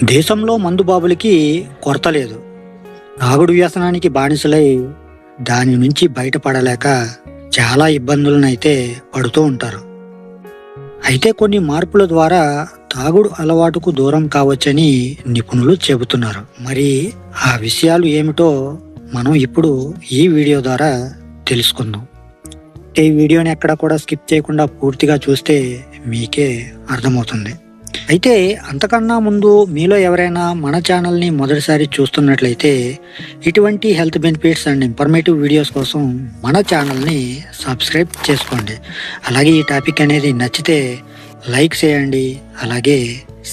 దేశంలో మందుబాబులకి కొరత లేదు. తాగుడు వ్యసనానికి బానిసలై దాని నుంచి బయటపడలేక చాలా ఇబ్బందులనైతే పడుతూ ఉంటారు. అయితే కొన్ని మార్పుల ద్వారా తాగుడు అలవాటుకు దూరం కావచ్చని నిపుణులు చెబుతున్నారు. మరి ఆ విషయాలు ఏమిటో మనం ఇప్పుడు ఈ వీడియో ద్వారా తెలుసుకుందాం. ఈ వీడియోని ఎక్కడ కూడా స్కిప్ చేయకుండా పూర్తిగా చూస్తే మీకే అర్థమవుతుంది. అయితే అంతకన్నా ముందు మీలో ఎవరైనా మన ఛానల్ని మొదటిసారి చూస్తున్నట్లయితే ఇటువంటి health benefits and informative videos కోసం మన ఛానల్ని సబ్స్క్రైబ్ చేసుకోండి. అలాగే ఈ టాపిక్ అనేది నచ్చితే లైక్ చేయండి, అలాగే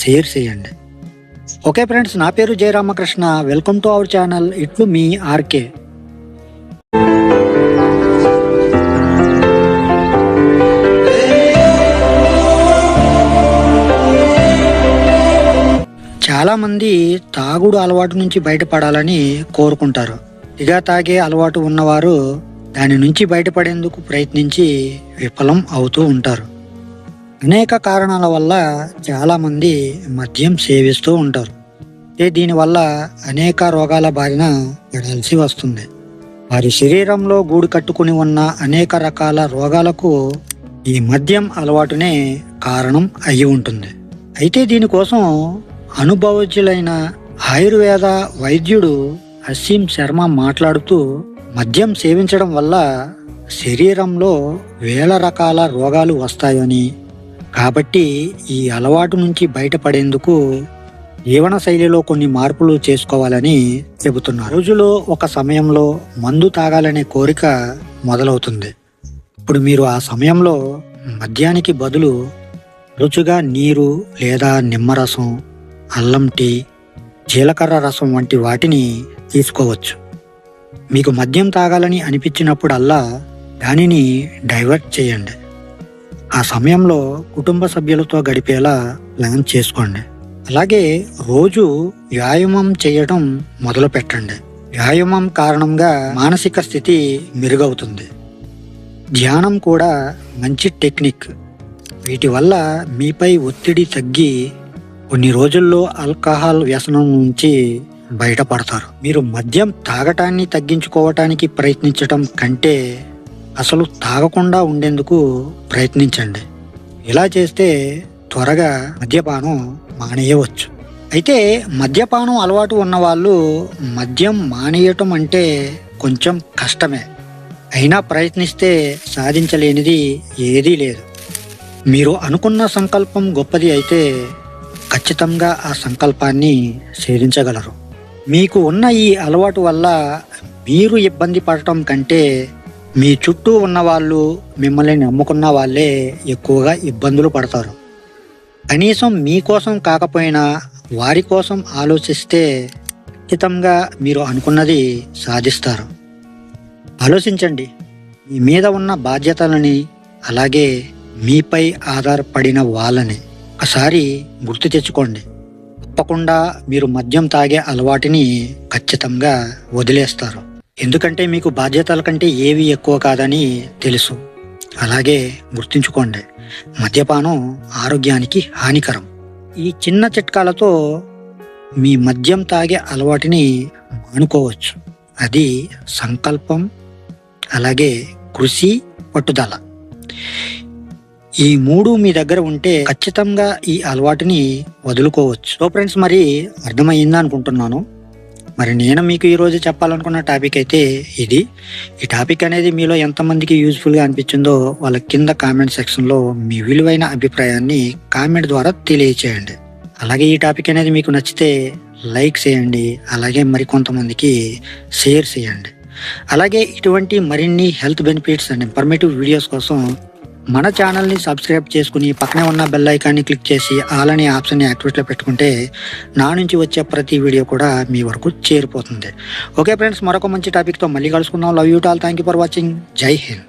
షేర్ చేయండి. ఓకే ఫ్రెండ్స్, నా పేరు Jayaramakrishna. Welcome to our channel ఇట్లు మీ ఆర్కే. చాలా మంది తాగుడు అలవాటు నుంచి బయటపడాలని కోరుకుంటారు. ఇక తాగే అలవాటు ఉన్నవారు దాని నుంచి బయటపడేందుకు ప్రయత్నించి విఫలం అవుతూ ఉంటారు. అనేక కారణాల వల్ల చాలా మంది మద్యం సేవిస్తూ ఉంటారు. దీనివల్ల అనేక రోగాల బారిన పడాల్సి వస్తుంది. వారి శరీరంలో గూడు కట్టుకుని ఉన్న అనేక రకాల రోగాలకు ఈ మద్యం అలవాటునే కారణం అయి ఉంటుంది. అయితే దీనికోసం అనుభవజ్ఞులైన ఆయుర్వేద వైద్యుడు అసీం శర్మ మాట్లాడుతూ, మద్యం సేవించడం వల్ల శరీరంలో వేల రకాల రోగాలు వస్తాయని, కాబట్టి ఈ అలవాటు నుంచి బయటపడేందుకు జీవన శైలిలో కొన్ని మార్పులు చేసుకోవాలని చెబుతున్నారు. రోజులో ఒక సమయంలో మందు తాగాలనే కోరిక మొదలవుతుంది. ఇప్పుడు మీరు ఆ సమయంలో మద్యానికి బదులు రుచిగా నీరు లేదా నిమ్మరసం, అల్లం టీ, జీలకర్ర రసం వంటి వాటిని తీసుకోవచ్చు. మీకు మద్యం తాగాలని అనిపించినప్పుడల్లా దానిని డైవర్ట్ చేయండి. ఆ సమయంలో కుటుంబ సభ్యులతో గడిపేలా ప్లాన్ చేసుకోండి. అలాగే రోజు వ్యాయామం చేయడం మొదలు పెట్టండి. వ్యాయామం కారణంగా మానసిక స్థితి మెరుగవుతుంది. ధ్యానం కూడా మంచి టెక్నిక్. వీటి వల్ల మీపై ఒత్తిడి తగ్గి కొన్ని రోజుల్లో ఆల్కహాల్ వ్యసనం నుంచి బయటపడతారు. మీరు మద్యం తాగటాన్ని తగ్గించుకోవటానికి ప్రయత్నించటం కంటే అసలు తాగకుండా ఉండేందుకు ప్రయత్నించండి. ఇలా చేస్తే త్వరగా మద్యపానం మానేయవచ్చు. అయితే మద్యపానం అలవాటు ఉన్నవాళ్ళు మద్యం మానేయటం అంటే కొంచెం కష్టమే. అయినా ప్రయత్నిస్తే సాధించలేనిది ఏదీ లేదు. మీరు అనుకున్న సంకల్పం గొప్పది అయితే ఖచ్చితంగా ఆ సంకల్పాన్ని సాధించగలరు. మీకు ఉన్న ఈ అలవాటు వల్ల మీరు ఇబ్బంది పడటం కంటే మీ చుట్టూ ఉన్న వాళ్ళు, మిమ్మల్ని నమ్ముకున్న వాళ్ళే ఎక్కువగా ఇబ్బందులు పడతారు. కనీసం మీకోసం కాకపోయినా వారి కోసం ఆలోచిస్తే ఖచ్చితంగా మీరు అనుకున్నది సాధిస్తారు. ఆలోచించండి. మీ మీద ఉన్న బాధ్యతలని, అలాగే మీపై ఆధారపడిన వాళ్ళని ఒకసారి గుర్తు తెచ్చుకోండి. తప్పకుండా మీరు మద్యం తాగే అలవాటుని ఖచ్చితంగా వదిలేస్తారు. ఎందుకంటే మీకు బాధ్యతల కంటే ఏవి ఎక్కువ కాదని తెలుసు. అలాగే గుర్తుంచుకోండి, మద్యపానం ఆరోగ్యానికి హానికరం. ఈ చిన్న చిట్కాలతో మీ మద్యం తాగే అలవాటుని మానుకోవచ్చు. అది సంకల్పం, అలాగే కృషి, పట్టుదల. ఈ మూడు మీ దగ్గర ఉంటే ఖచ్చితంగా ఈ అలవాటుని వదులుకోవచ్చు. సో ఫ్రెండ్స్, మరి అర్థమయ్యిందా అనుకుంటున్నాను. మరి నేను మీకు ఈరోజు చెప్పాలనుకున్న టాపిక్ అయితే ఇది. ఈ టాపిక్ అనేది మీలో ఎంతమందికి యూజ్ఫుల్గా అనిపించిందో వాళ్ళ కింద కామెంట్ సెక్షన్లో మీ విలువైన అభిప్రాయాన్ని కామెంట్ ద్వారా తెలియచేయండి. అలాగే ఈ టాపిక్ అనేది మీకు నచ్చితే లైక్ చేయండి, అలాగే మరికొంతమందికి షేర్ చేయండి. అలాగే ఇటువంటి మరిన్ని health benefits and informative videos కోసం మన ఛానల్ని సబ్స్క్రైబ్ చేసుకుని పక్కనే ఉన్న బెల్ ఐకాన్ని క్లిక్ చేసి ఆల్ అనే ఆప్షన్ని యాక్టివేట్లో పెట్టుకుంటే నా నుంచి వచ్చే ప్రతి వీడియో కూడా మీ వరకు చేరిపోతుంది. ఓకే ఫ్రెండ్స్, మరొక మంచి టాపిక్తో మళ్ళీ కలుసుకుందాం. Love you all. Thank you for watching. జై హింద్.